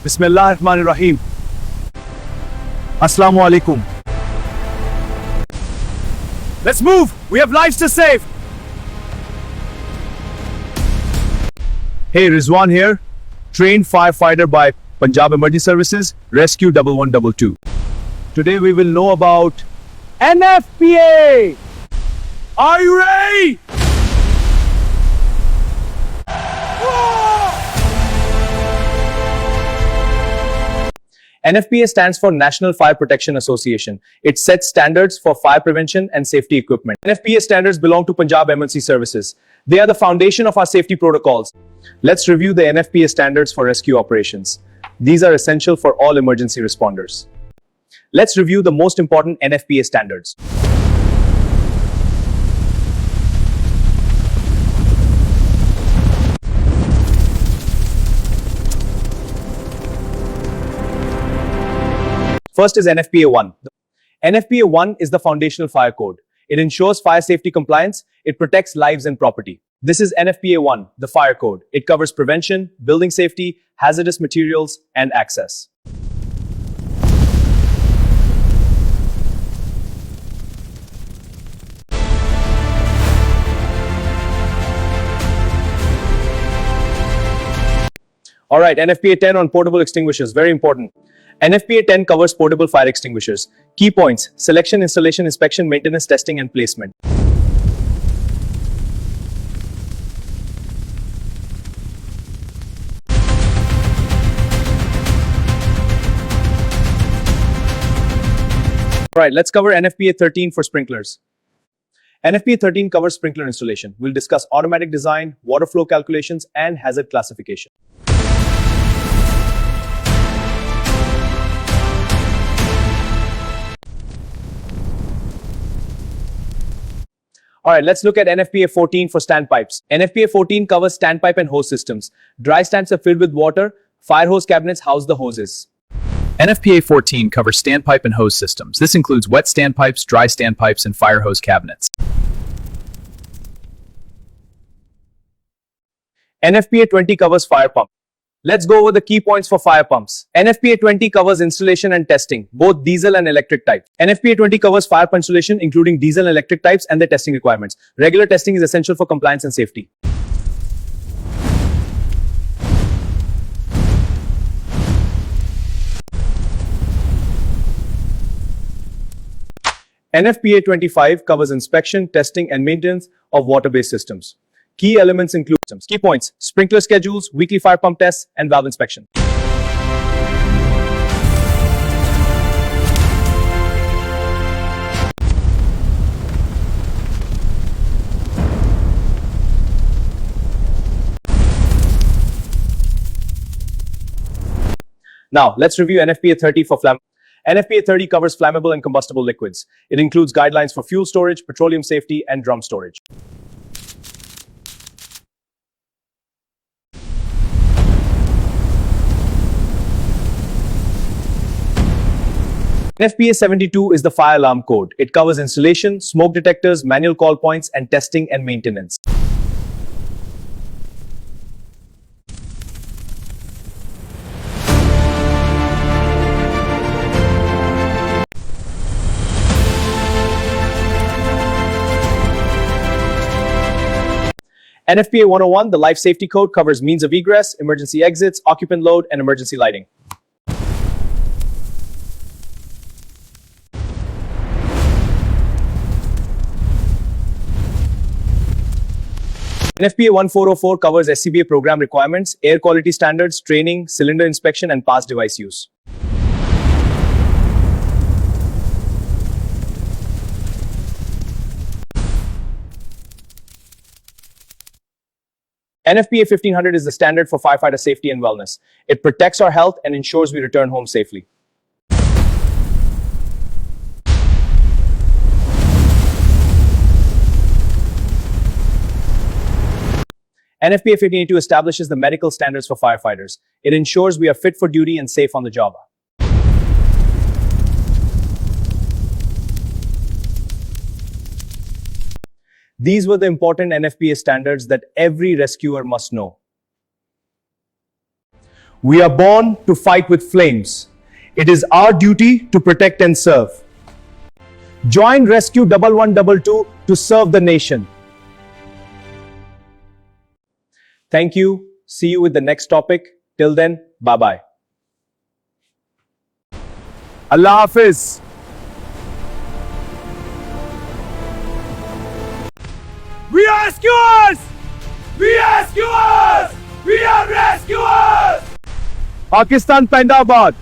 Bismillahirrahmanirrahim. Assalamu alaikum. Let's move! We have lives to save! Hey, Rizwan here. Trained firefighter by Punjab Emergency Services, Rescue 1122. Today we will know about NFPA! Are you ready? NFPA stands for National Fire Protection Association. It sets standards for fire prevention and safety equipment. NFPA standards belong to Punjab Emergency Services. They are the foundation of our safety protocols. Let's review the NFPA standards for rescue operations. These are essential for all emergency responders. Let's review the most important NFPA standards. First is NFPA 1. NFPA 1 is the foundational fire code. It ensures fire safety compliance. It protects lives and property. This is NFPA 1, the fire code. It covers prevention, building safety, hazardous materials, and access. All right, NFPA 10 on portable extinguishers, very important. NFPA 10 covers portable fire extinguishers. Key points: selection, installation, inspection, maintenance, testing, and placement. All right, let's cover NFPA 13 for sprinklers. NFPA 13 covers sprinkler installation. We'll discuss automatic design, water flow calculations, and hazard classification. All right, let's look at NFPA 14 for standpipes. NFPA 14 covers standpipe and hose systems. Dry stands are filled with water. Fire hose cabinets house the hoses. NFPA 14 covers standpipe and hose systems. This includes wet standpipes, dry standpipes, and fire hose cabinets. NFPA 20 covers fire pump. Let's go over the key points for fire pumps. NFPA 20 covers installation and testing, both diesel and electric types. NFPA 20 covers fire pump installation, including diesel and electric types, and their testing requirements. Regular testing is essential for compliance and safety. NFPA 25 covers inspection, testing, and maintenance of water-based systems. Key elements include key points: sprinkler schedules, weekly fire pump tests, and valve inspection. Now, let's review NFPA 30 for flammable. NFPA 30 covers flammable and combustible liquids. It includes guidelines for fuel storage, petroleum safety, and drum storage. NFPA 72 is the fire alarm code. It covers installation, smoke detectors, manual call points, and testing and maintenance. NFPA 101, the life safety code, covers means of egress, emergency exits, occupant load, and emergency lighting. NFPA 1404 covers SCBA program requirements, air quality standards, training, cylinder inspection, and past device use. NFPA 1500 is the standard for firefighter safety and wellness. It protects our health and ensures we return home safely. NFPA 1582 establishes the medical standards for firefighters. It ensures we are fit for duty and safe on the job. These were the important NFPA standards that every rescuer must know. We are born to fight with flames. It is our duty to protect and serve. Join Rescue 1122 to serve the nation. Thank you. See you with the next topic. Till then, bye-bye. Allah Hafiz. We are rescuers! We are rescuers! We are rescuers! Pakistan Pendabad.